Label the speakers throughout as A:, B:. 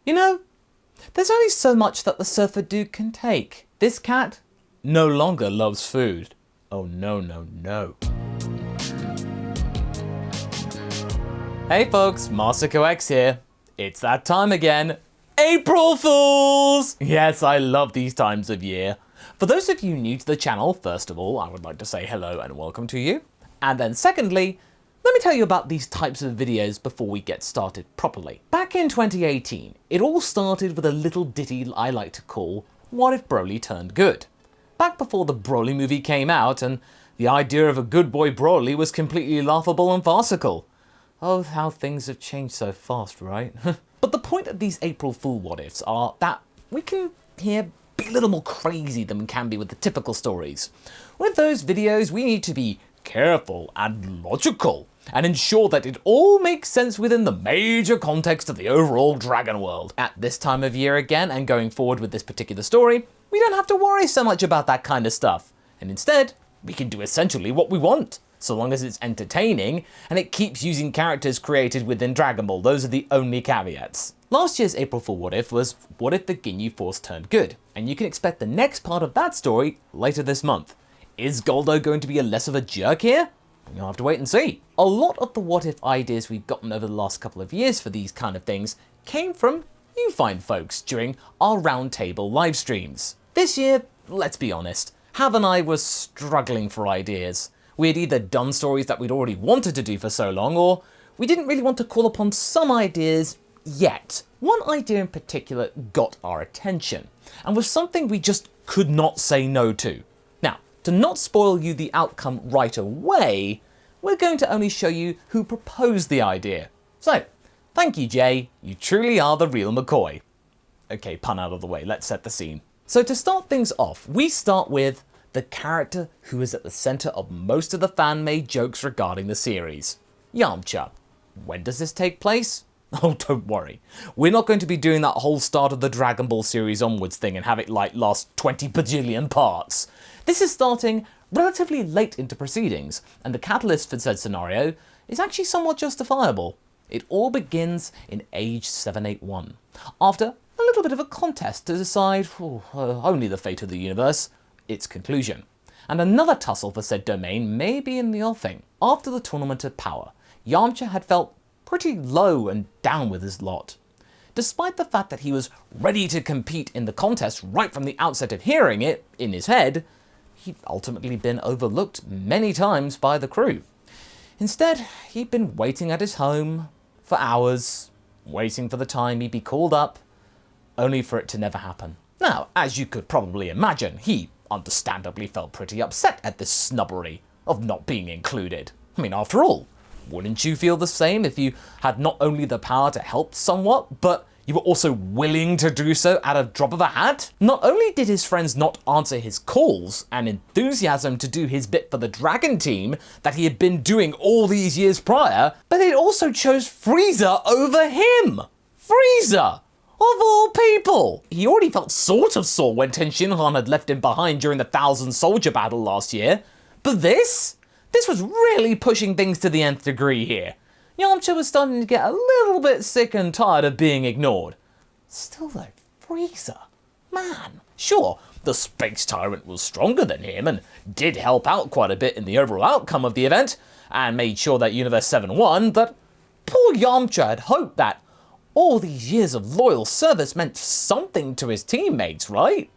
A: You know, there's only so much that the surfer dude can take. This cat no longer loves food. Oh no, no, no. Hey folks, MasakoX here. It's that time again. April Fools! Yes, I love these times of year. For those of you new to the channel, first of all, I would like to say hello and welcome to you. And then secondly, let me tell you about these types of videos before we get started properly. Back in 2018, it all started with a little ditty I like to call What If Broly Turned Good? Back before the Broly movie came out and the idea of a good boy Broly was completely laughable and farcical. Oh, how things have changed so fast, right? But the point of these April Fool what ifs are that we can here be a little more crazy than we can be with the typical stories. With those videos, we need to be careful and logical and ensure that it all makes sense within the major context of the overall Dragon world. At this time of year again, and going forward with this particular story, we don't have to worry so much about that kind of stuff. And instead, we can do essentially what we want, so long as it's entertaining and it keeps using characters created within Dragon Ball. Those are the only caveats. Last year's April Fool What If was What If the Ginyu Force Turned Good? And you can expect the next part of that story later this month. Is Goldo going to be a less of a jerk here? You'll have to wait and see. A lot of the what if ideas we've gotten over the last couple of years for these kind of things came from you fine folks during our roundtable live streams. This year, let's be honest, Hav and I were struggling for ideas. We had either done stories that we'd already wanted to do for so long, or we didn't really want to call upon some ideas yet. One idea in particular got our attention, and was something we just could not say no to. Now, to not spoil you the outcome right away, we're going to only show you who proposed the idea. So, thank you, Jay. You truly are the real McCoy. Okay, pun out of the way, let's set the scene. So to start things off, we start with the character who is at the center of most of the fan-made jokes regarding the series, Yamcha. When does this take place? Oh, don't worry. We're not going to be doing that whole start of the Dragon Ball series onwards thing and have it like last 20 bajillion parts. This is starting relatively late into proceedings, and the catalyst for said scenario is actually somewhat justifiable. It all begins in age 781, after a little bit of a contest to decide only the fate of the universe, its conclusion. And another tussle for said domain may be in the offing. After the Tournament of Power, Yamcha had felt pretty low and down with his lot. Despite the fact that he was ready to compete in the contest right from the outset of hearing it in his head, he'd ultimately been overlooked many times by the crew. Instead, he'd been waiting at his home for hours, waiting for the time he'd be called up, only for it to never happen. Now, as you could probably imagine, he understandably felt pretty upset at this snubbery of not being included. I mean, after all, wouldn't you feel the same if you had not only the power to help somewhat, but you were also willing to do so at a drop of a hat? Not only did his friends not answer his calls and enthusiasm to do his bit for the Dragon team that he had been doing all these years prior, but they also chose Frieza over him! Frieza! Of all people! He already felt sort of sore when Tenshinhan had left him behind during the 1,000 soldier battle last year, but this was really pushing things to the nth degree here. Yamcha was starting to get a little bit sick and tired of being ignored. Still though, Frieza, man. Sure, the space tyrant was stronger than him and did help out quite a bit in the overall outcome of the event, and made sure that Universe 7 won, but poor Yamcha had hoped that all these years of loyal service meant something to his teammates, right?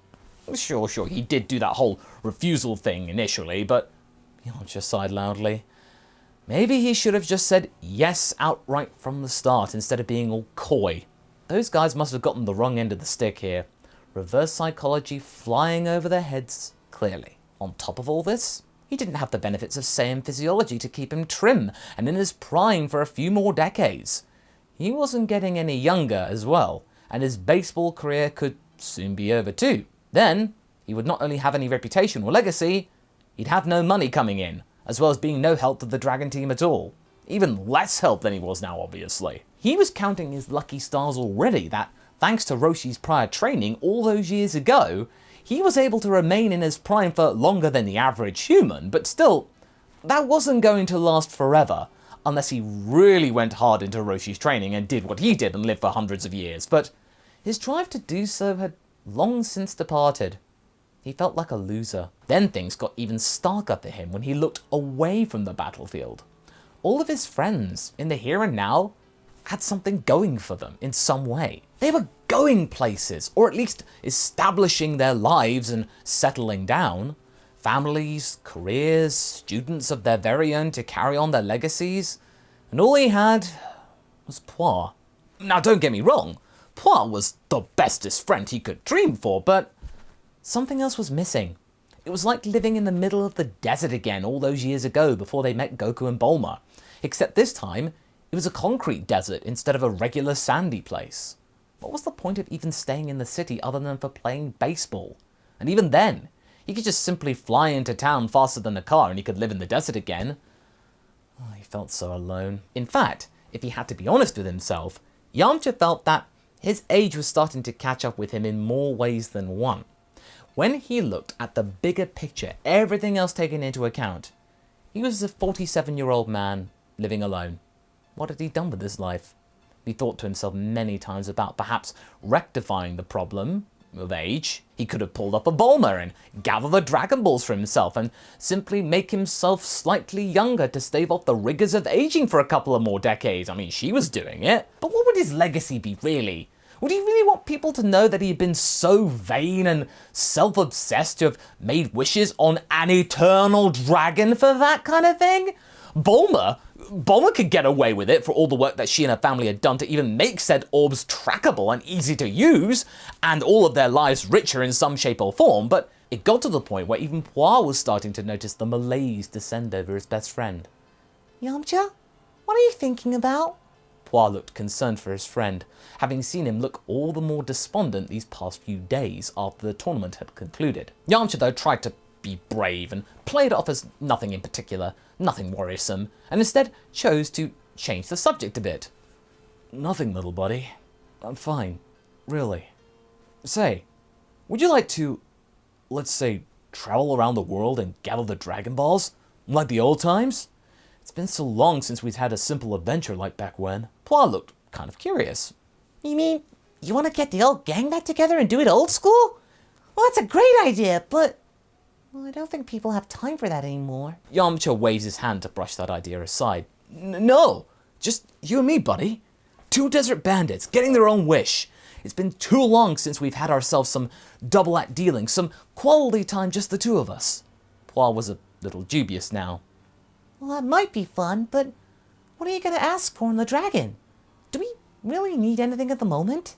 A: Sure, he did do that whole refusal thing initially, but Yamcha sighed loudly. Maybe he should have just said yes outright from the start instead of being all coy. Those guys must have gotten the wrong end of the stick here. Reverse psychology flying over their heads, clearly. On top of all this, he didn't have the benefits of Saiyan physiology to keep him trim and in his prime for a few more decades. He wasn't getting any younger as well, and his baseball career could soon be over too. Then, he would not only have any reputation or legacy, he'd have no money coming in, as well as being no help to the Dragon team at all. Even less help than he was now, obviously. He was counting his lucky stars already that, thanks to Roshi's prior training all those years ago, he was able to remain in his prime for longer than the average human, but still, that wasn't going to last forever, unless he really went hard into Roshi's training and did what he did and lived for hundreds of years. But his drive to do so had long since departed. He felt like a loser. Then things got even starker for him when he looked away from the battlefield. All of his friends, in the here and now, had something going for them in some way. They were going places, or at least establishing their lives and settling down. Families, careers, students of their very own to carry on their legacies. And all he had was Poir. Now don't get me wrong, Poir was the bestest friend he could dream for, but something else was missing. It was like living in the middle of the desert again all those years ago before they met Goku and Bulma. Except this time, it was a concrete desert instead of a regular sandy place. What was the point of even staying in the city other than for playing baseball? And even then, he could just simply fly into town faster than a car and he could live in the desert again. Oh, he felt so alone. In fact, if he had to be honest with himself, Yamcha felt that his age was starting to catch up with him in more ways than one. When he looked at the bigger picture, everything else taken into account, he was a 47-year-old man living alone. What had he done with his life? He thought to himself many times about perhaps rectifying the problem of age. He could have pulled up a Bulma and gather the Dragon Balls for himself and simply make himself slightly younger to stave off the rigors of aging for a couple of more decades. I mean, she was doing it. But what would his legacy be, really? Would he really want people to know that he had been so vain and self-obsessed to have made wishes on an eternal dragon for that kind of thing? Bulma could get away with it for all the work that she and her family had done to even make said orbs trackable and easy to use, and all of their lives richer in some shape or form, but it got to the point where even Poir was starting to notice the malaise descend over his best friend. Yamcha, what are you thinking about? Poir looked concerned for his friend, having seen him look all the more despondent these past few days after the tournament had concluded. Yamcha, though, tried to be brave and played it off as nothing in particular, nothing worrisome, and instead chose to change the subject a bit. Nothing, little buddy. I'm fine. Really. Say, would you like to, let's say, travel around the world and gather the Dragon Balls? Like the old times? It's been so long since we've had a simple adventure like back when. Poir looked kind of curious. You mean, you want to get the old gang back together and do it old school? Well, that's a great idea, but well, I don't think people have time for that anymore. Yamcha waves his hand to brush that idea aside. No, just you and me, buddy. Two desert bandits getting their own wish. It's been too long since we've had ourselves some double-act dealing, some quality time just the two of us. Poir was a little dubious now. Well, that might be fun, but what are you going to ask for in the dragon? Do we really need anything at the moment?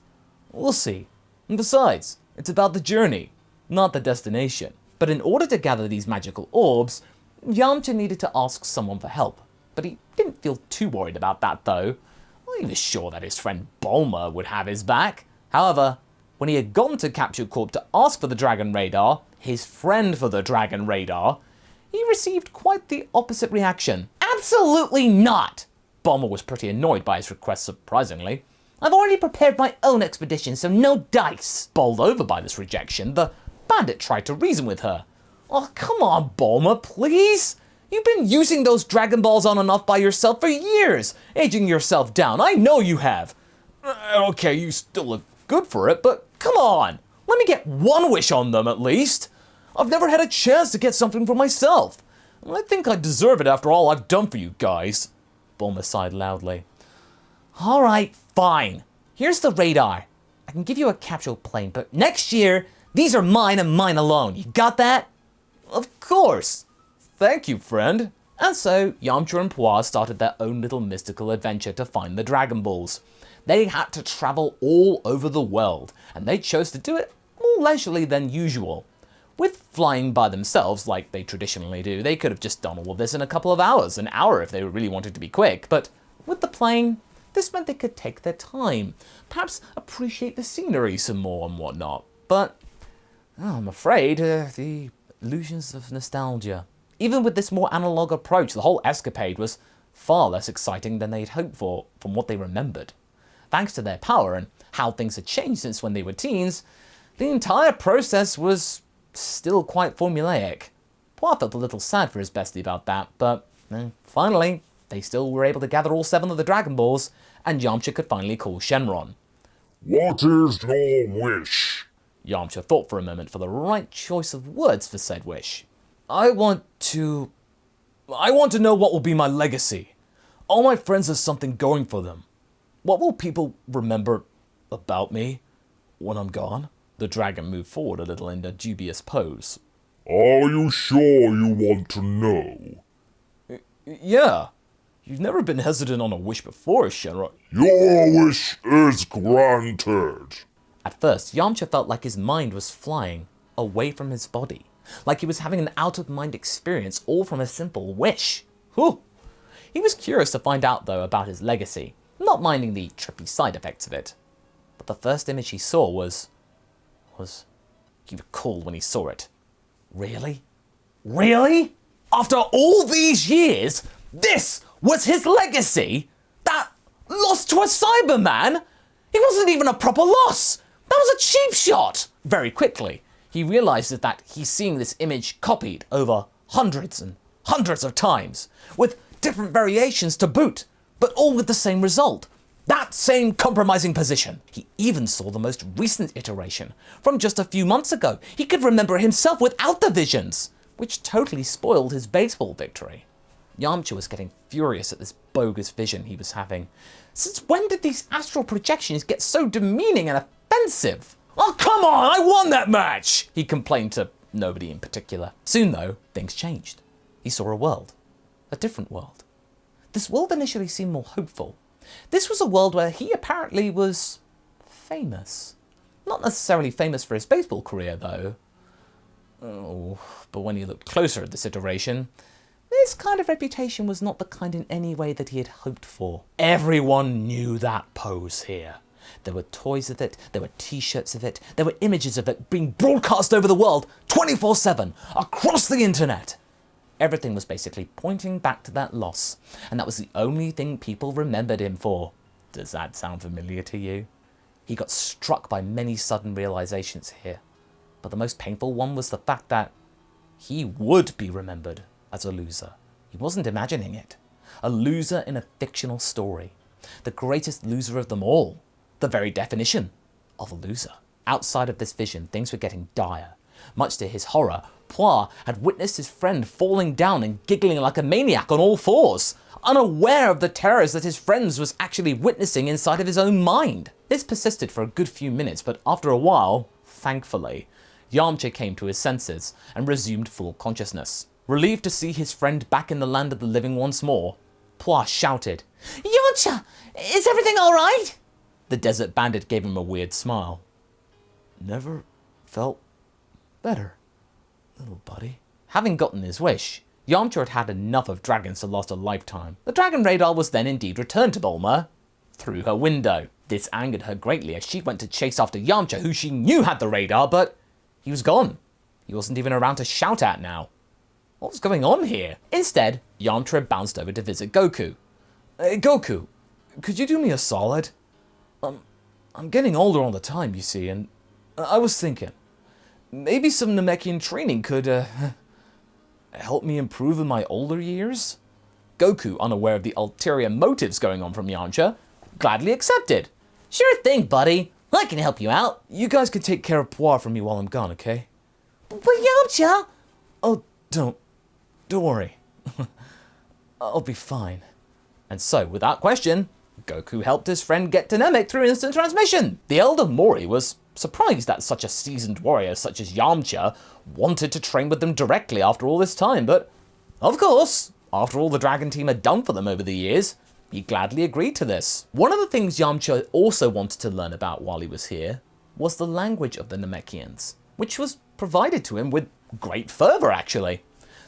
A: We'll see. And besides, it's about the journey, not the destination. But in order to gather these magical orbs, Yamcha needed to ask someone for help. But he didn't feel too worried about that, though. Well, he was sure that his friend Bulma would have his back. However, when he had gone to Capsule Corp to ask for the Dragon Radar, his friend for the Dragon Radar, he received quite the opposite reaction. Absolutely not! Bulma was pretty annoyed by his request, surprisingly. I've already prepared my own expedition, so no dice! Bowled over by this rejection, the bandit tried to reason with her. Oh, come on, Bulma, please! You've been using those Dragon Balls on and off by yourself for years, aging yourself down. I know you have. Okay, you still look good for it, but come on! Let me get one wish on them, at least! I've never had a chance to get something for myself. I think I deserve it after all I've done for you guys. Bulma sighed loudly. Alright, fine. Here's the radar. I can give you a capsule plane, but next year, these are mine and mine alone. You got that? Of course. Thank you, friend. And so, Yamcha and Poir started their own little mystical adventure to find the Dragon Balls. They had to travel all over the world, and they chose to do it more leisurely than usual. With flying by themselves, like they traditionally do, they could have just done all of this in a couple of hours, an hour if they really wanted to be quick, but with the plane, this meant they could take their time, perhaps appreciate the scenery some more and whatnot. But I'm afraid the illusions of nostalgia. Even with this more analog approach, the whole escapade was far less exciting than they'd hoped for from what they remembered. Thanks to their power and how things had changed since when they were teens, the entire process was still quite formulaic. Poir felt a little sad for his bestie about that, but finally, they still were able to gather all 7 of the Dragon Balls, and Yamcha could finally call Shenron.
B: What is your wish?
A: Yamcha thought for a moment for the right choice of words for said wish. I want to know what will be my legacy. All my friends have something going for them. What will people remember about me when I'm gone? The dragon moved forward a little in a dubious pose.
B: Are you sure you want to know?
A: Yeah. You've never been hesitant on a wish before, Shenron.
B: Your wish is granted.
A: At first, Yamcha felt like his mind was flying away from his body, like he was having an out-of-mind experience all from a simple wish. Whew. He was curious to find out, though, about his legacy, not minding the trippy side effects of it. But the first image he saw was... He recalled when he saw it. Really? Really? After all these years, this was his legacy? That loss to a Cyberman? It wasn't even a proper loss. That was a cheap shot. Very quickly, he realizes that he's seeing this image copied over hundreds and hundreds of times, with different variations to boot, but all with the same result. That same compromising position. He even saw the most recent iteration from just a few months ago. He could remember himself without the visions, which totally spoiled his baseball victory. Yamcha was getting furious at this bogus vision he was having. Since when did these astral projections get so demeaning and offensive? Oh, come on, I won that match! He complained to nobody in particular. Soon, though, things changed. He saw a world. A different world. This world initially seemed more hopeful. This was a world where he apparently was famous. Not necessarily famous for his baseball career, though. Oh, but when he looked closer at this iteration, this kind of reputation was not the kind in any way that he had hoped for. Everyone knew that pose here. There were toys of it, there were t-shirts of it, there were images of it being broadcast over the world 24/7, across the internet. Everything was basically pointing back to that loss, and that was the only thing people remembered him for. Does that sound familiar to you? He got struck by many sudden realizations here, but the most painful one was the fact that he would be remembered as a loser. He wasn't imagining it. A loser in a fictional story. The greatest loser of them all. The very definition of a loser. Outside of this vision, things were getting dire. Much to his horror, Poir had witnessed his friend falling down and giggling like a maniac on all fours, unaware of the terrors that his friend was actually witnessing inside of his own mind. This persisted for a good few minutes, but after a while, thankfully, Yamcha came to his senses and resumed full consciousness. Relieved to see his friend back in the land of the living once more, Poir shouted, "Yamcha, is everything all right?" The desert bandit gave him a weird smile. "Never felt better, little buddy." Having gotten his wish, Yamcha had had enough of dragons to last a lifetime. The dragon radar was then indeed returned to Bulma through her window. This angered her greatly as she went to chase after Yamcha, who she knew had the radar, but he was gone. He wasn't even around to shout at now. What was going on here? Instead, Yamcha bounced over to visit Goku. "Hey, Goku, could you do me a solid? I'm getting older all the time, you see, and I was thinking, maybe some Namekian training could, help me improve in my older years?" Goku, unaware of the ulterior motives going on from Yamcha, gladly accepted. "Sure thing, buddy. I can help you out." "You guys can take care of Poir for me while I'm gone, okay?" "But Yamcha..." "Oh, don't worry. I'll be fine." And so, without question, Goku helped his friend get to Namek through instant transmission. The elder Mori was surprised that such a seasoned warrior such as Yamcha wanted to train with them directly after all this time, but of course, after all the Dragon Team had done for them over the years, he gladly agreed to this. One of the things Yamcha also wanted to learn about while he was here was the language of the Namekians, which was provided to him with great fervor, actually.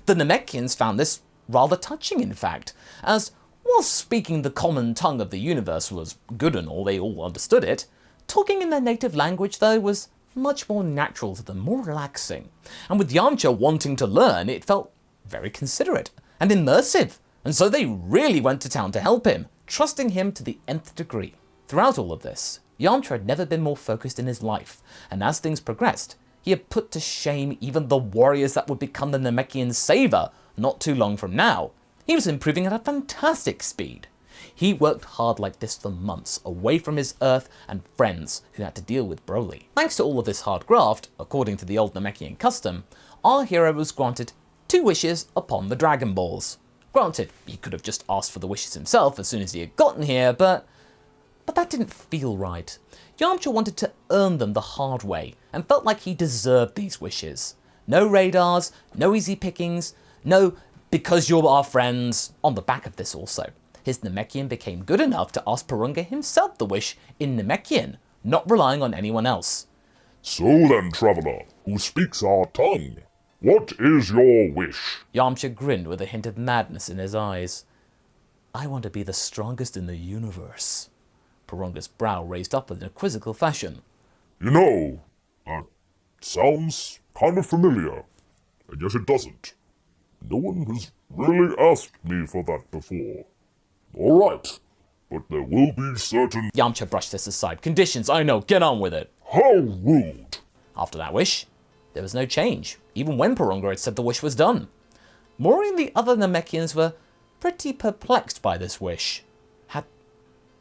A: The Namekians found this rather touching, in fact, as while speaking the common tongue of the universe was good and all, they all understood it, talking in their native language, though, was much more natural to them, more relaxing. And with Yamcha wanting to learn, it felt very considerate and immersive, and so they really went to town to help him, trusting him to the nth degree. Throughout all of this, Yamcha had never been more focused in his life, and as things progressed, he had put to shame even the warriors that would become the Namekian saver not too long from now. He was improving at a fantastic speed. He worked hard like this for months, away from his Earth and friends who had to deal with Broly. Thanks to all of this hard graft, according to the old Namekian custom, our hero was granted 2 wishes upon the Dragon Balls. Granted, he could have just asked for the wishes himself as soon as he had gotten here, but that didn't feel right. Yamcha wanted to earn them the hard way, and felt like he deserved these wishes. No radars, no easy pickings, no because you're our friends. On the back of this also, his Namekian became good enough to ask Porunga himself the wish in Namekian, not relying on anyone else.
B: So then, traveler, who speaks our tongue, what is your wish?
A: Yamcha grinned with a hint of madness in his eyes. I want to be the strongest in the universe. Porunga's brow raised up in a quizzical fashion.
B: You know, that sounds kind of familiar, and yet it doesn't. No one has really asked me for that before. All right, but there will be certain...
A: Yamcha brushed this aside. Conditions, I know, get on with it.
B: How rude!
A: After that wish, there was no change, even when Porunga had said the wish was done. Mori and the other Namekians were pretty perplexed by this wish.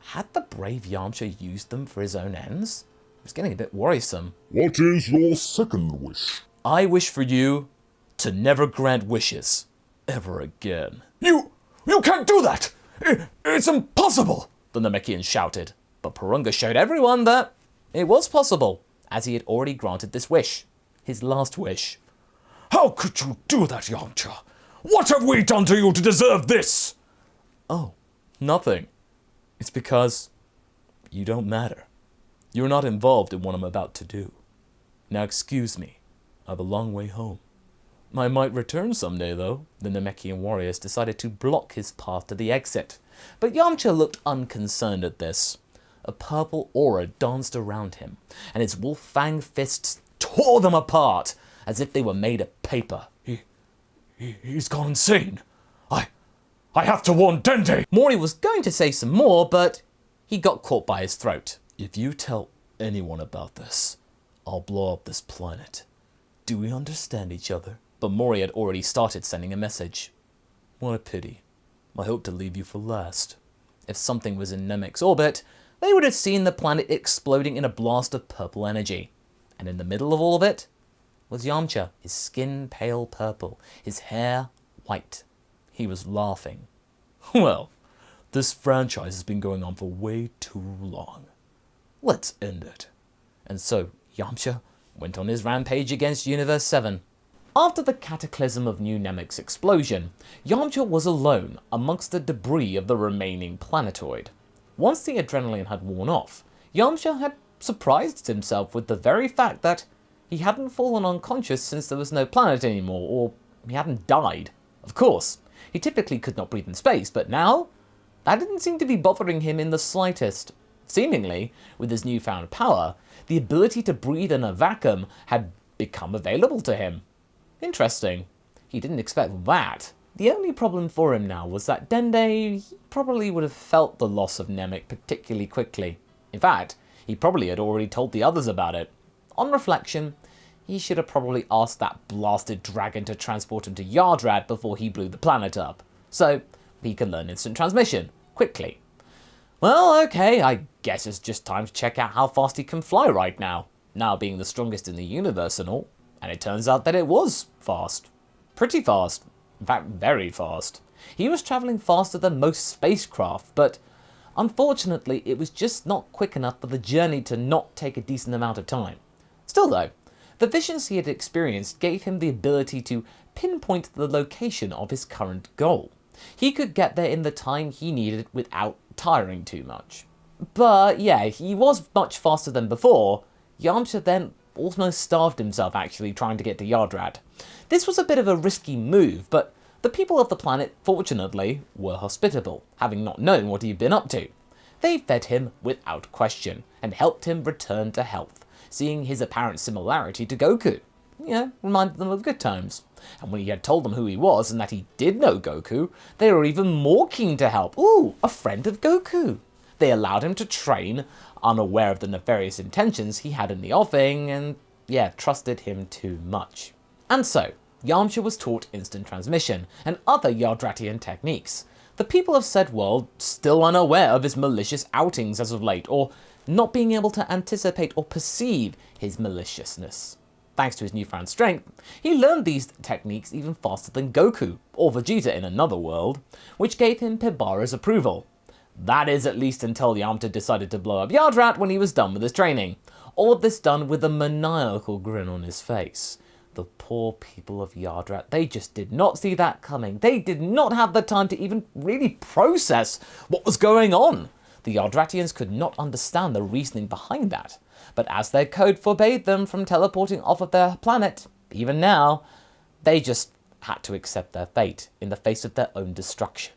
A: Had the brave Yamcha used them for his own ends? It was getting a bit worrisome.
B: What is your second wish?
A: I wish for you to never grant wishes ever again. You can't do that! It's impossible! The Namekians shouted, but Porunga showed everyone that it was possible, as he had already granted this wish, his last wish.
B: How could you do that, Yamcha? What have we done to you to deserve this?
A: Oh, nothing. It's because you don't matter. You're not involved in what I'm about to do. Now excuse me, I have a long way home. I might return someday though. The Namekian warriors decided to block his path to the exit, but Yamcha looked unconcerned at this. A purple aura danced around him, and his wolf-fang fists tore them apart as if they were made of paper.
B: He's gone insane. I have to warn Dende!
A: Mori was going to say some more, but he got caught by his throat.
B: If you tell anyone about this, I'll blow up this planet. Do we understand each other?
A: But Mori had already started sending a message.
B: What a pity. I hoped to leave you for last.
A: If something was in Nemec's orbit, they would have seen the planet exploding in a blast of purple energy. And in the middle of all of it was Yamcha, his skin pale purple, his hair white. He was laughing.
B: Well, this franchise has been going on for way too long. Let's end it.
A: And so Yamcha went on his rampage against Universe 7. After the cataclysm of New Nemec's explosion, Yamcha was alone amongst the debris of the remaining planetoid. Once the adrenaline had worn off, Yamcha had surprised himself with the very fact that he hadn't fallen unconscious since there was no planet anymore, or he hadn't died. Of course, he typically could not breathe in space, but now, that didn't seem to be bothering him in the slightest. Seemingly, with his newfound power, the ability to breathe in a vacuum had become available to him. Interesting. He didn't expect that. The only problem for him now was that Dende probably would have felt the loss of Namek particularly quickly. In fact, he probably had already told the others about it. On reflection, he should have probably asked that blasted dragon to transport him to Yardrad before he blew the planet up, so he could learn instant transmission, quickly. Well, okay, I guess it's just time to check out how fast he can fly right now being the strongest in the universe and all. And it turns out that it was fast. Pretty fast. In fact, very fast. He was travelling faster than most spacecraft, but unfortunately it was just not quick enough for the journey to not take a decent amount of time. Still though, the visions he had experienced gave him the ability to pinpoint the location of his current goal. He could get there in the time he needed without tiring too much. But yeah, he was much faster than before. Yamcha then almost starved himself actually trying to get to Yardrad. This was a bit of a risky move, but the people of the planet, fortunately, were hospitable, having not known what he'd been up to. They fed him without question, and helped him return to health, seeing his apparent similarity to Goku. Reminded them of good times. And when he had told them who he was and that he did know Goku, they were even more keen to help. Ooh, a friend of Goku. They allowed him to train, unaware of the nefarious intentions he had in the offing, and trusted him too much. And so, Yamcha was taught instant transmission and other Yardratian techniques, The people of said world still unaware of his malicious outings as of late, or not being able to anticipate or perceive his maliciousness. Thanks to his newfound strength, he learned these techniques even faster than Goku, or Vegeta in another world, which gave him Pibara's approval. That is at least until Yamcha decided to blow up Yardrat when he was done with his training. All of this done with a maniacal grin on his face. The poor people of Yardrat, they just did not see that coming. They did not have the time to even really process what was going on. The Yardratians could not understand the reasoning behind that. But as their code forbade them from teleporting off of their planet, even now, they just had to accept their fate in the face of their own destruction.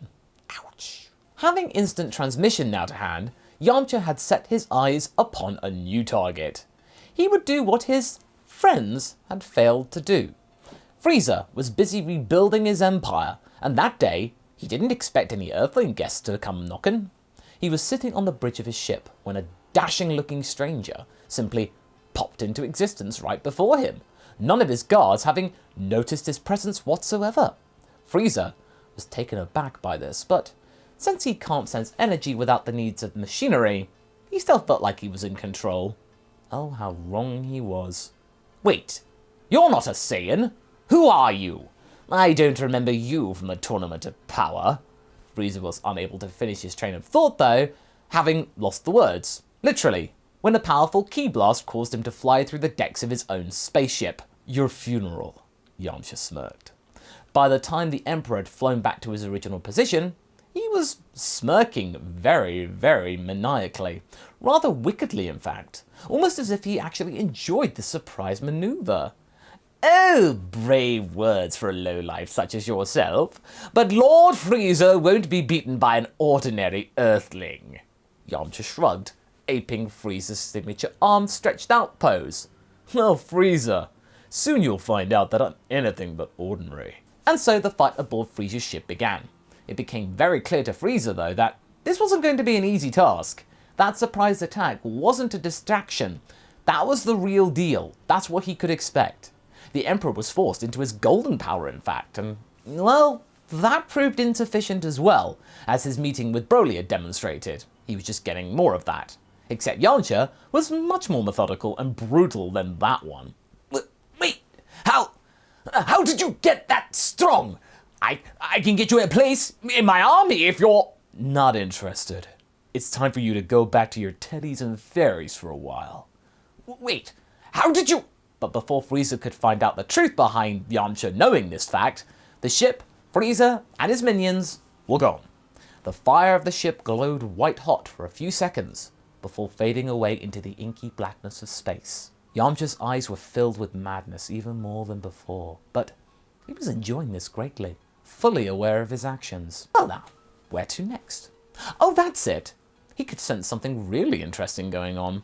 A: Ouch. Having instant transmission now to hand, Yamcha had set his eyes upon a new target. He would do what his friends had failed to do. Frieza was busy rebuilding his empire, and that day, he didn't expect any Earthling guests to come knocking. He was sitting on the bridge of his ship when a dashing-looking stranger simply popped into existence right before him, none of his guards having noticed his presence whatsoever. Frieza was taken aback by this, but since he can't sense energy without the needs of machinery, he still felt like he was in control. Oh, how wrong he was. Wait, you're not a Saiyan. Who are you? I don't remember you from the Tournament of Power. Frieza was unable to finish his train of thought though, having lost the words. Literally, when a powerful ki blast caused him to fly through the decks of his own spaceship. Your funeral, Yamcha smirked. By the time the Emperor had flown back to his original position, he was smirking very, very maniacally. Rather wickedly, in fact. Almost as if he actually enjoyed the surprise maneuver. Oh, brave words for a lowlife such as yourself. But Lord Frieza won't be beaten by an ordinary Earthling. Yamcha shrugged, aping Frieza's signature arm stretched out pose. Well, Frieza, soon you'll find out that I'm anything but ordinary. And so the fight aboard Frieza's ship began. It became very clear to Frieza, though, that this wasn't going to be an easy task. That surprise attack wasn't a distraction. That was the real deal. That's what he could expect. The Emperor was forced into his golden power, in fact, and, well, that proved insufficient as well, as his meeting with Broly had demonstrated. He was just getting more of that. Except Yamcha was much more methodical and brutal than that one. Wait, how did you get that strong? I can get you a place in my army if you're not interested. It's time for you to go back to your teddies and fairies for a while. Wait, how did you... But before Frieza could find out the truth behind Yamcha knowing this fact, the ship, Frieza, and his minions were gone. The fire of the ship glowed white hot for a few seconds before fading away into the inky blackness of space. Yamcha's eyes were filled with madness even more than before, but he was enjoying this greatly, fully aware of his actions. Well now, where to next? Oh, that's it! He could sense something really interesting going on.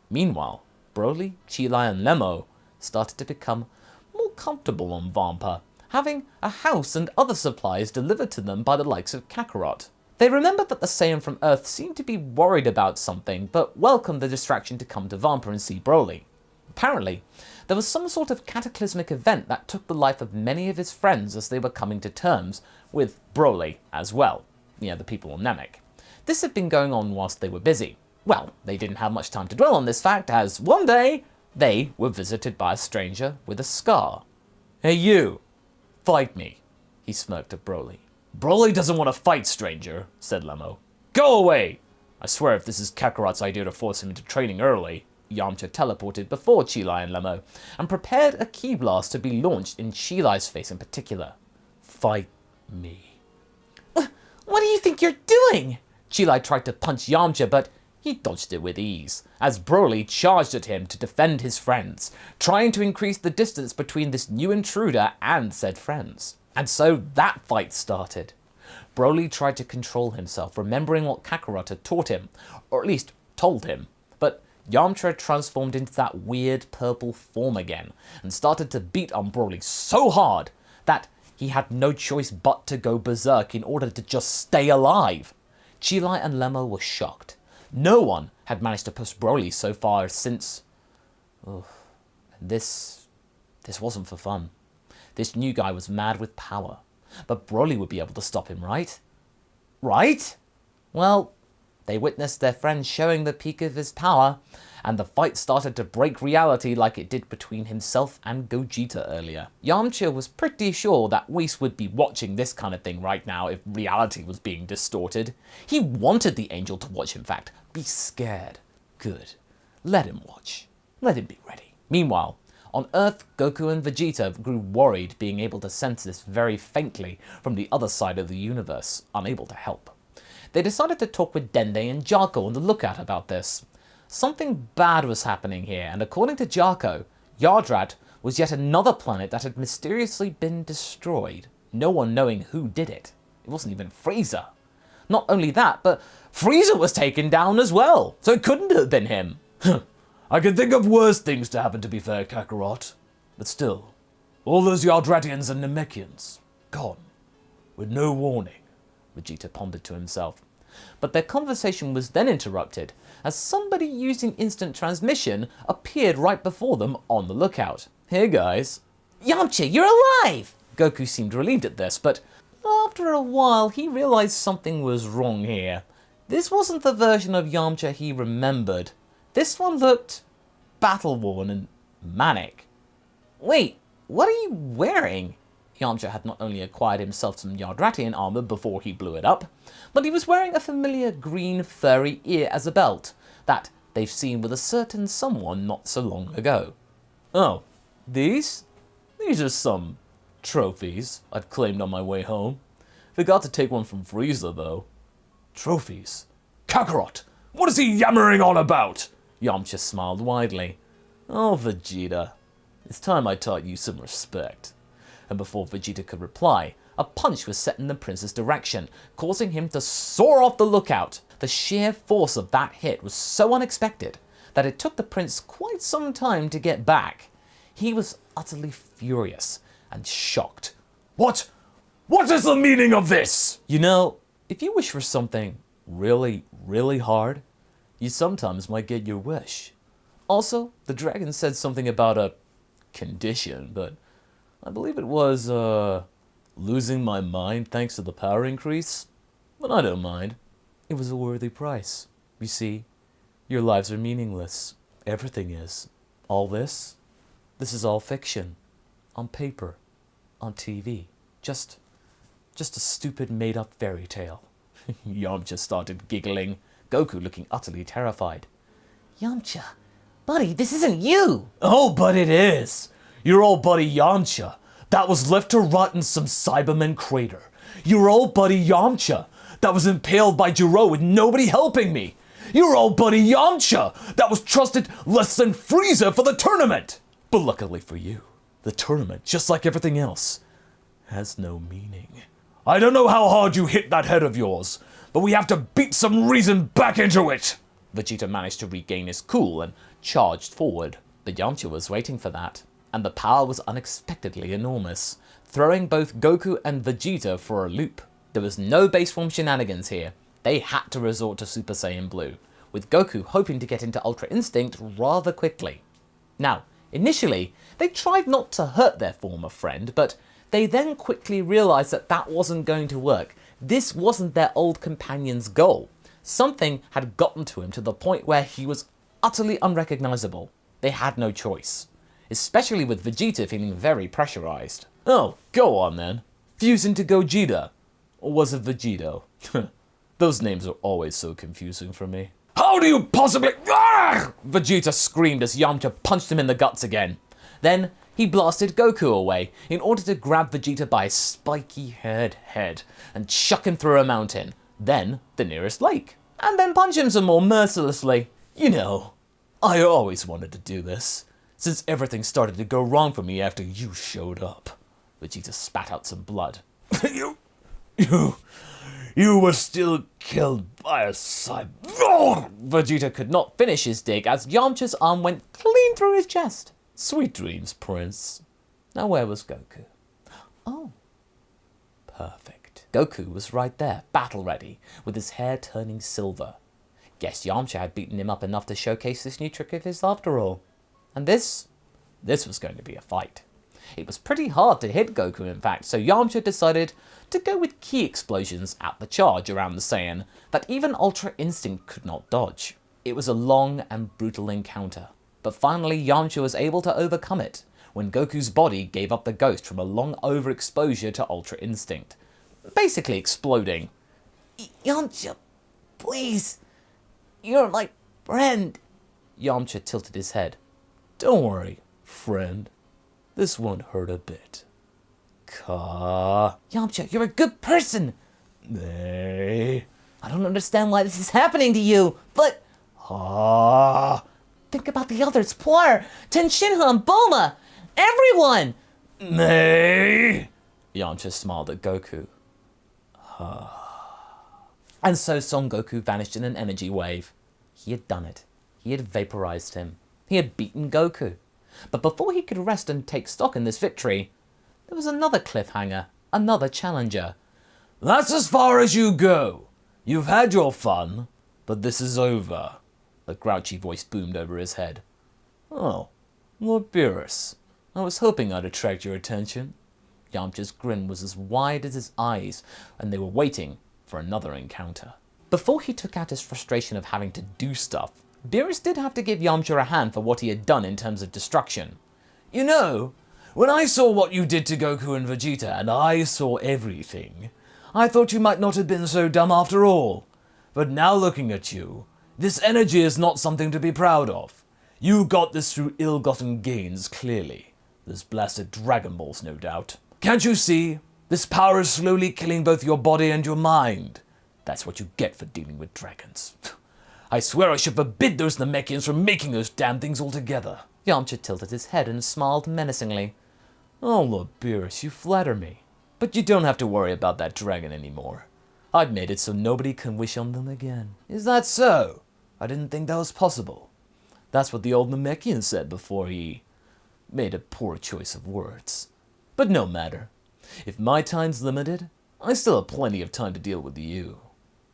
A: Meanwhile, Broly, Chilai, and Lemo started to become more comfortable on Vampa, having a house and other supplies delivered to them by the likes of Kakarot. They remembered that the Saiyan from Earth seemed to be worried about something, but welcomed the distraction to come to Vampa and see Broly. Apparently, there was some sort of cataclysmic event that took the life of many of his friends as they were coming to terms with Broly as well, the people on Namek. This had been going on whilst they were busy. Well, they didn't have much time to dwell on this fact, as one day, they were visited by a stranger with a scar. Hey you, fight me, he smirked at Broly. Broly doesn't want to fight, stranger, said Lemo. Go away! I swear if this is Kakarot's idea to force him into training early. Yamcha teleported before Chilai and Lemo, and prepared a ki blast to be launched in Chilai's face in particular. Fight me. What do you think you're doing? Chilai tried to punch Yamcha, but he dodged it with ease, as Broly charged at him to defend his friends, trying to increase the distance between this new intruder and said friends. And so that fight started. Broly tried to control himself, remembering what Kakarot had taught him, or at least told him, but Yamcha had transformed into that weird purple form again, and started to beat on Broly so hard that he had no choice but to go berserk in order to just stay alive. Chilai and Lemo were shocked. No one had managed to push Broly so far since... This wasn't for fun. This new guy was mad with power, but Broly would be able to stop him, right? right? Well, they witnessed their friend showing the peak of his power, and the fight started to break reality like it did between himself and Gogeta earlier. Yamcha was pretty sure that Whis would be watching this kind of thing right now if reality was being distorted. He wanted the angel to watch, in fact. Be scared. Good. Let him watch. Let him be ready. Meanwhile, on Earth, Goku and Vegeta grew worried, being able to sense this very faintly from the other side of the universe, unable to help. They decided to talk with Dende and Jarko on the lookout about this. Something bad was happening here, and according to Jarko, Yardrat was yet another planet that had mysteriously been destroyed, no one knowing who did it. It wasn't even Frieza. Not only that, but Frieza was taken down as well, so it couldn't have been him. I can think of worse things to happen, to be fair, Kakarot. But still, all those Yardratians and Namekians, gone, with no warning, Vegeta pondered to himself. But their conversation was then interrupted, as somebody using instant transmission appeared right before them on the lookout. Hey guys. Yamcha, you're alive! Goku seemed relieved at this, but after a while he realized something was wrong here. This wasn't the version of Yamcha he remembered. This one looked battle-worn and manic. Wait, what are you wearing? Yamcha had not only acquired himself some Yardratian armor before he blew it up, but he was wearing a familiar green furry ear as a belt that they've seen with a certain someone not so long ago. Oh, these? These are some trophies I've claimed on my way home. Forgot to take one from Frieza, though. Trophies? Kakarot, what is he yammering on about? Yamcha smiled widely. Oh, Vegeta, it's time I taught you some respect. And before Vegeta could reply, a punch was set in the prince's direction, causing him to soar off the lookout. The sheer force of that hit was so unexpected that it took the prince quite some time to get back. He was utterly furious and shocked. What is the meaning of this? You know, if you wish for something really, really hard, you sometimes might get your wish. Also, the dragon said something about a condition, but I believe it was, losing my mind thanks to the power increase. But I don't mind. It was a worthy price. You see, your lives are meaningless. Everything is. All this is all fiction. On paper. On TV. Just a stupid made-up fairy tale. Yamcha started giggling, Goku looking utterly terrified. Yamcha, buddy, this isn't you! Oh, but it is! Your old buddy Yamcha, that was left to rot in some Cybermen crater. Your old buddy Yamcha, that was impaled by Jiro with nobody helping me. Your old buddy Yamcha, that was trusted less than Frieza for the tournament. But luckily for you, the tournament, just like everything else, has no meaning. I don't know how hard you hit that head of yours, but we have to beat some reason back into it. Vegeta managed to regain his cool and charged forward. But Yamcha was waiting for that, and the power was unexpectedly enormous, throwing both Goku and Vegeta for a loop. There was no base form shenanigans here. They had to resort to Super Saiyan Blue, with Goku hoping to get into Ultra Instinct rather quickly. Now, initially, they tried not to hurt their former friend, but they then quickly realized that that wasn't going to work. This wasn't their old companion's goal. Something had gotten to him to the point where he was utterly unrecognizable. They had no choice, especially with Vegeta feeling very pressurized. Oh, go on then. Fuse into Gogeta. Or was it Vegeto? Those names are always so confusing for me. How do you possibly... Arrgh! Vegeta screamed as Yamcha punched him in the guts again. Then he blasted Goku away in order to grab Vegeta by his spiky-haired head and chuck him through a mountain, then the nearest lake, and then punch him some more mercilessly. You know, I always wanted to do this, since everything started to go wrong for me after you showed up. Vegeta spat out some blood. You were still killed by a cyber... Vegeta could not finish his dig as Yamcha's arm went clean through his chest. Sweet dreams, Prince. Now where was Goku? Oh. Perfect. Goku was right there, battle ready, with his hair turning silver. Guess Yamcha had beaten him up enough to showcase this new trick of his after all. And this was going to be a fight. It was pretty hard to hit Goku, in fact, so Yamcha decided to go with ki explosions at the charge around the Saiyan that even Ultra Instinct could not dodge. It was a long and brutal encounter, but finally Yamcha was able to overcome it when Goku's body gave up the ghost from a long overexposure to Ultra Instinct, basically exploding.
C: Yamcha, please, you're my friend.
A: Yamcha tilted his head. Don't worry, friend. This won't hurt a bit.
C: Yamcha, you're a good person.
A: Nay.
C: I don't understand why this is happening to you, but... Think about the others, Poir, Tenshinha and Bulma, everyone!
A: Nay. Yamcha smiled at Goku. And so Son Goku vanished in an energy wave. He had done it. He had vaporized him. He had beaten Goku. But before he could rest and take stock in this victory, there was another cliffhanger, another challenger. That's as far as you go. You've had your fun, but this is over. The grouchy voice boomed over his head. Oh, Lord Beerus, I was hoping I'd attract your attention. Yamcha's grin was as wide as his eyes, and they were waiting for another encounter. Before he took out his frustration of having to do stuff, Beerus did have to give Yamcha a hand for what he had done in terms of destruction. You know, when I saw what you did to Goku and Vegeta, and I saw everything, I thought you might not have been so dumb after all. But now looking at you, this energy is not something to be proud of. You got this through ill-gotten gains, clearly. Those blasted Dragon Balls, no doubt. Can't you see? This power is slowly killing both your body and your mind. That's what you get for dealing with dragons. I swear I should forbid those Namekians from making those damn things altogether. Yamcha tilted his head and smiled menacingly. Oh, Lord Beerus, you flatter me. But you don't have to worry about that dragon anymore. I've made it so nobody can wish on them again. Is that so? I didn't think that was possible. That's what the old Namekian said before he made a poor choice of words. But no matter. If my time's limited, I still have plenty of time to deal with you.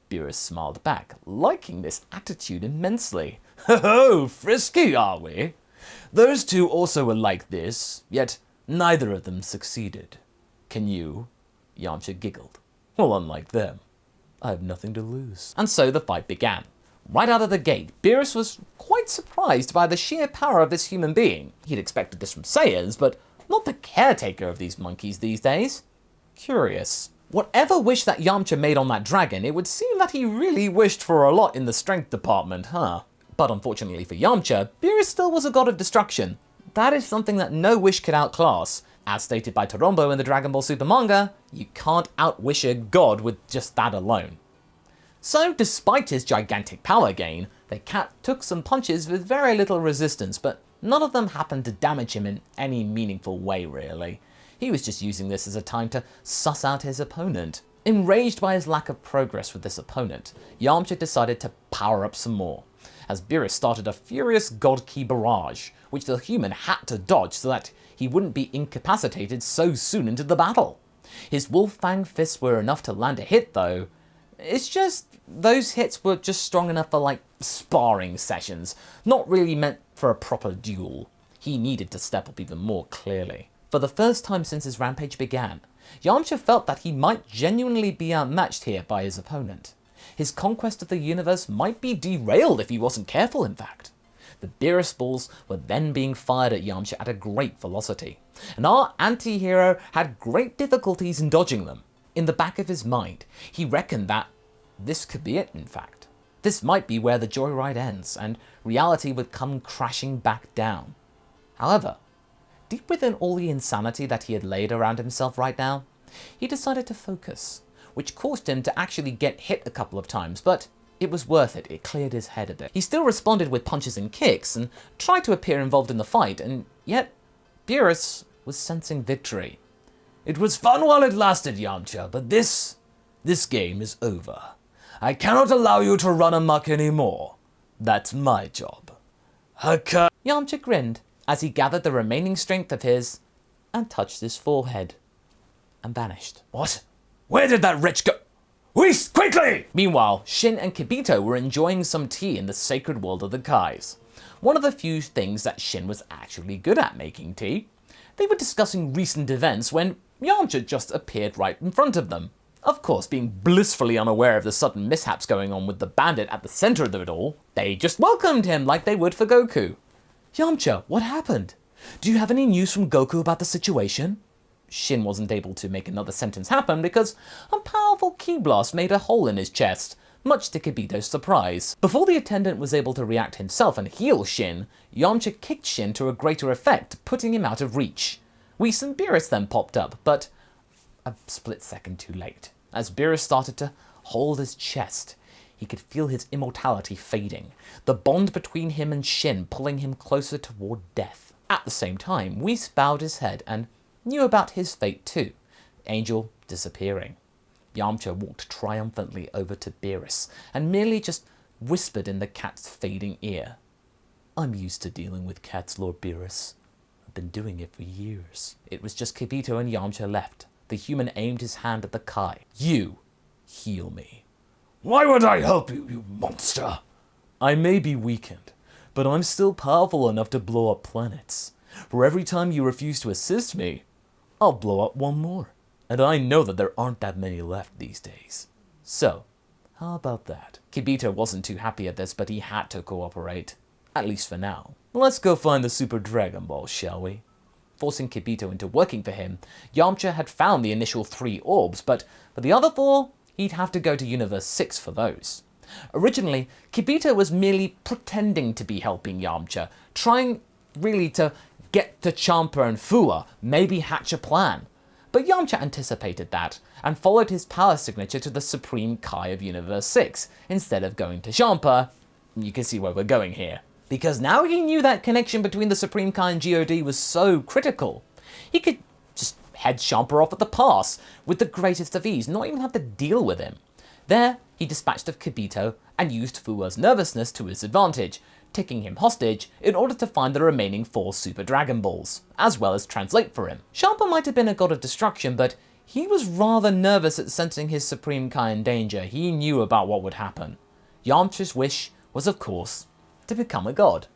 A: Beerus smiled back, liking this attitude immensely. Ho-ho, frisky are we? Those two also were like this, yet neither of them succeeded. Can you? Yamcha giggled. Well, unlike them, I have nothing to lose. And so the fight began. Right out of the gate, Beerus was quite surprised by the sheer power of this human being. He'd expected this from Saiyans, but not the caretaker of these monkeys these days. Curious. Whatever wish that Yamcha made on that dragon, it would seem that he really wished for a lot in the strength department, huh? But unfortunately for Yamcha, Beerus still was a god of destruction. That is something that no wish could outclass. As stated by Torombo in the Dragon Ball Super manga, you can't outwish a god with just that alone. So, despite his gigantic power gain, the cat took some punches with very little resistance, but none of them happened to damage him in any meaningful way, really. He was just using this as a time to suss out his opponent. Enraged by his lack of progress with this opponent, Yamcha decided to power up some more, as Beerus started a furious God Ki barrage, which the human had to dodge so that he wouldn't be incapacitated so soon into the battle. His Wolf Fang fists were enough to land a hit though. It's just, those hits were just strong enough for like sparring sessions, not really meant for a proper duel. He needed to step up even more clearly. For the first time since his rampage began, Yamcha felt that he might genuinely be outmatched here by his opponent. His conquest of the universe might be derailed if he wasn't careful, in fact. The Beerus balls were then being fired at Yamcha at a great velocity, and our anti-hero had great difficulties in dodging them. In the back of his mind, he reckoned that this could be it, in fact. This might be where the joyride ends, and reality would come crashing back down. However, deep within all the insanity that he had laid around himself right now, he decided to focus, which caused him to actually get hit a couple of times, but it was worth it. It cleared his head a bit. He still responded with punches and kicks, and tried to appear involved in the fight, and yet Beerus was sensing victory. It was fun while it lasted, Yamcha, but this game is over. I cannot allow you to run amok anymore. That's my job. Yamcha grinned as he gathered the remaining strength of his and touched his forehead and vanished. What? Where did that wretch go? Whist, quickly! Meanwhile, Shin and Kibito were enjoying some tea in the sacred world of the Kais. One of the few things that Shin was actually good at, making tea. They were discussing recent events when Yamcha just appeared right in front of them. Of course, being blissfully unaware of the sudden mishaps going on with the bandit at the center of it all, they just welcomed him like they would for Goku. Yamcha, what happened? Do you have any news from Goku about the situation? Shin wasn't able to make another sentence happen because a powerful ki blast made a hole in his chest, much to Kibito's surprise. Before the attendant was able to react himself and heal Shin, Yamcha kicked Shin to a greater effect, putting him out of reach. Whis and Beerus then popped up, but a split second too late. As Beerus started to hold his chest, he could feel his immortality fading, the bond between him and Shin pulling him closer toward death. At the same time, Whis bowed his head and knew about his fate too, Angel disappearing. Yamcha walked triumphantly over to Beerus and merely just whispered in the cat's fading ear. I'm used to dealing with cats, Lord Beerus. I've been doing it for years. It was just Kibito and Yamcha left. The human aimed his hand at the Kai. You heal me.
B: Why would I help you, you monster?
A: I may be weakened, but I'm still powerful enough to blow up planets. For every time you refuse to assist me, I'll blow up one more. And I know that there aren't that many left these days. So, how about that? Kibito wasn't too happy at this, but he had to cooperate. At least for now. Let's go find the Super Dragon Ball, shall we? Forcing Kibito into working for him, Yamcha had found the initial 3 orbs, but for the other 4, he'd have to go to Universe 6 for those. Originally, Kibito was merely pretending to be helping Yamcha, trying really to get to Champa and Fua, maybe hatch a plan. But Yamcha anticipated that, and followed his power signature to the Supreme Kai of Universe 6, instead of going to Champa. You can see where we're going here. Because now he knew that connection between the Supreme Kai and God was so critical. He could just head Champa off at the pass, with the greatest of ease, not even have to deal with him. There, he dispatched of Kibito, and used Fua's nervousness to his advantage, taking him hostage in order to find the remaining 4 Super Dragon Balls, as well as translate for him. Champa might have been a god of destruction, but he was rather nervous at sensing his Supreme Kai in danger. He knew about what would happen. Yamcha's wish was, of course, to become a god.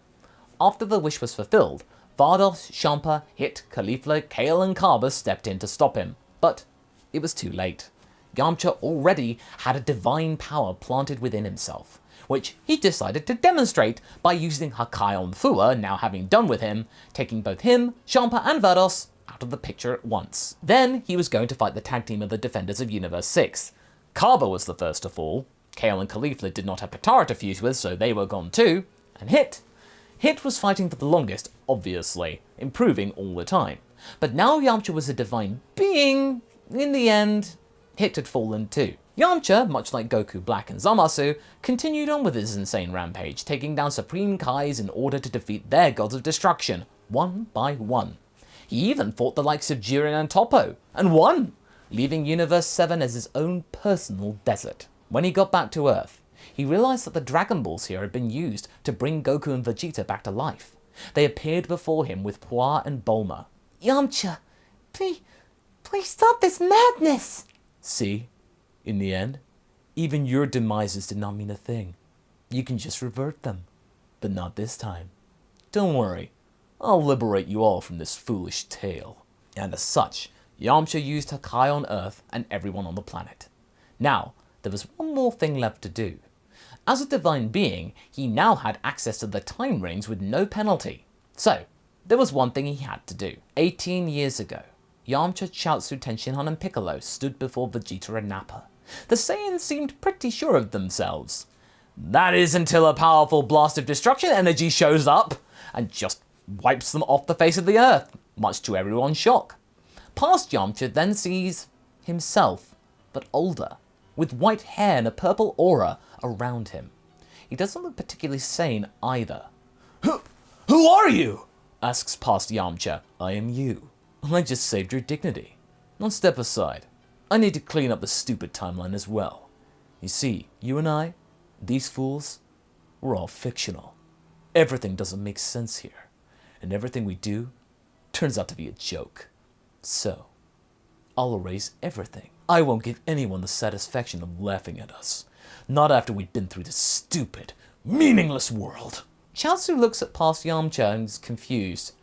A: After the wish was fulfilled, Vados, Champa, Hit, Caulifla, Kale and Kaba stepped in to stop him, but it was too late. Yamcha already had a divine power planted within himself, which he decided to demonstrate by using Hakai on Fua, now having done with him, taking both him, Champa and Vados out of the picture at once. Then he was going to fight the tag team of the Defenders of Universe 6. Kaba was the first to fall, Kale and Caulifla did not have Patara to fuse with, so they were gone too, and Hit was fighting for the longest, obviously, improving all the time. But now Yamcha was a divine being, in the end, Hit had fallen too. Yamcha, much like Goku Black and Zamasu, continued on with his insane rampage, taking down Supreme Kais in order to defeat their gods of destruction, one by one. He even fought the likes of Jiren and Toppo, and won, leaving Universe 7 as his own personal desert. When he got back to Earth, he realized that the Dragon Balls here had been used to bring Goku and Vegeta back to life. They appeared before him with Puar and Bulma.
C: Yamcha, please stop this madness!
A: See? In the end, even your demises did not mean a thing. You can just revert them. But not this time. Don't worry, I'll liberate you all from this foolish tale. And as such, Yamcha used Hakai on Earth and everyone on the planet. Now, there was one more thing left to do. As a divine being, he now had access to the time rings with no penalty. So, there was one thing he had to do. 18 years ago, Yamcha, Chaozu, Tenshinhan and Piccolo stood before Vegeta and Nappa. The Saiyans seemed pretty sure of themselves. That is until a powerful blast of destruction energy shows up and just wipes them off the face of the earth, much to everyone's shock. Past Yamcha then sees himself, but older, with white hair and a purple aura around him. He doesn't look particularly sane either. Who are you? Asks past Yamcha. I am you. I just saved your dignity. Now step aside. I need to clean up the stupid timeline as well. You see, you and I, these fools, we're all fictional. Everything doesn't make sense here, and everything we do turns out to be a joke. So, I'll erase everything. I won't give anyone the satisfaction of laughing at us. Not after we've been through this stupid, meaningless world. Chaozu looks at past Yamcha and is confused.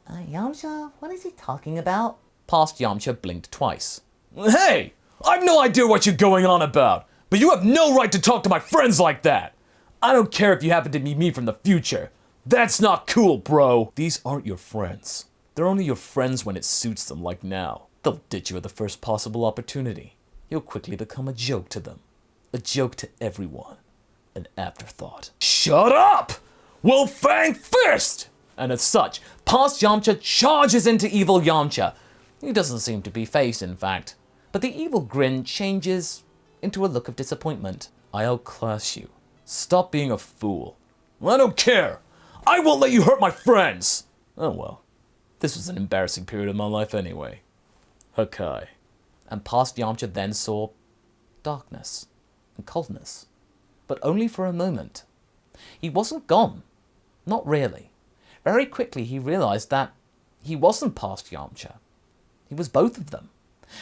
C: Yamcha, what is he talking about?
A: Past Yamcha blinked twice. Hey! I've no idea what you're going on about, but you have no right to talk to my friends like that! I don't care if you happen to be me from the future. That's not cool, bro! These aren't your friends. They're only your friends when it suits them, like now. They'll ditch you at the first possible opportunity. You'll quickly become a joke to them. A joke to everyone. An afterthought. Shut up! We'll Fang first! And as such, past Yamcha charges into evil Yamcha. He doesn't seem to be fazed, in fact. But the evil grin changes into a look of disappointment. I'll class you. Stop being a fool. I don't care! I won't let you hurt my friends! Oh well. This was an embarrassing period of my life anyway. Hakai. And past Yamcha then saw darkness and coldness. But only for a moment. He wasn't gone. Not really. Very quickly he realized that he wasn't past Yamcha. He was both of them.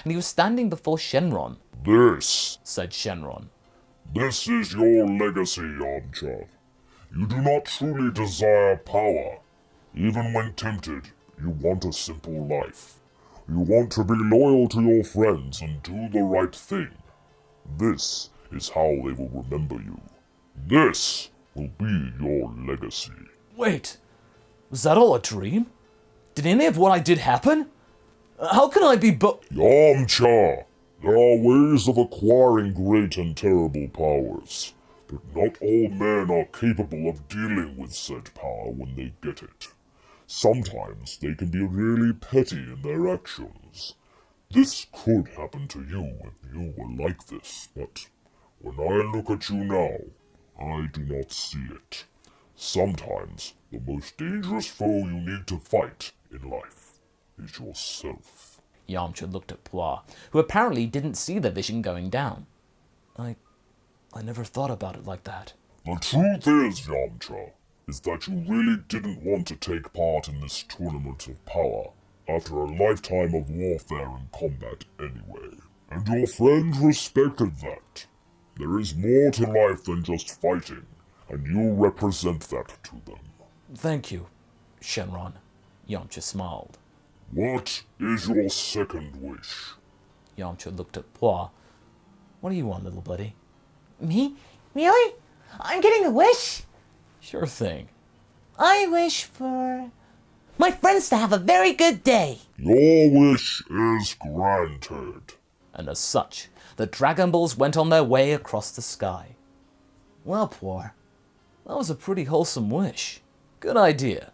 A: And he was standing before Shenron.
B: This,
A: said Shenron.
B: this is your legacy, Yamcha. You do not truly desire power. Even when tempted, you want a simple life. You want to be loyal to your friends and do the right thing. This is how they will remember you. This will be your legacy.
A: Wait, was that all a dream? Did any of what I did happen? How can I be
B: Yamcha! There are ways of acquiring great and terrible powers, but not all men are capable of dealing with said power when they get it. Sometimes they can be really petty in their actions. This could happen to you if you were like this, but when I look at you now, I do not see it. Sometimes the most dangerous foe you need to fight in life is yourself.
A: Yamcha looked at Pua, who apparently didn't see the vision going down. I never thought about it like that.
B: The truth is, Yamcha, is that you really didn't want to take part in this tournament of power after a lifetime of warfare and combat anyway. And your friends respected that. There is more to life than just fighting, and you represent that to them.
A: Thank you, Shenron. Yamcha smiled.
B: What is your second wish?
A: Yamcha looked at Pua. What do you want, little buddy?
C: Me? Really? I'm getting a wish?
A: Sure thing.
C: I wish for my friends to have a very good day.
B: Your wish is granted.
A: And as such, the Dragon Balls went on their way across the sky. Well, Pua, that was a pretty wholesome wish. Good idea.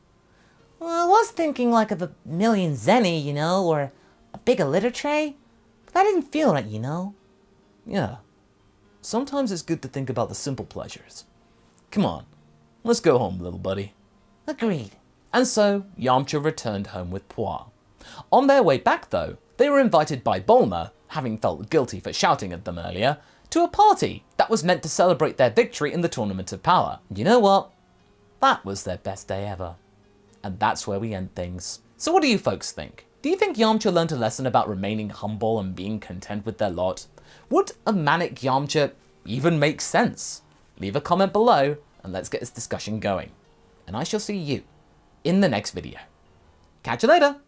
C: Well, I was thinking like of a million zenny, or a big litter tray. But I didn't feel it,
A: Yeah. Sometimes it's good to think about the simple pleasures. Come on, let's go home, little buddy.
C: Agreed.
A: And so, Yamcha returned home with Pua. On their way back, though, they were invited by Bulma, having felt guilty for shouting at them earlier, to a party that was meant to celebrate their victory in the Tournament of Power. And you know what? That was their best day ever. And that's where we end things. So what do you folks think? Do you think Yamcha learned a lesson about remaining humble and being content with their lot? Would a manic Yamcha even make sense? Leave a comment below and let's get this discussion going. And I shall see you in the next video. Catch you later!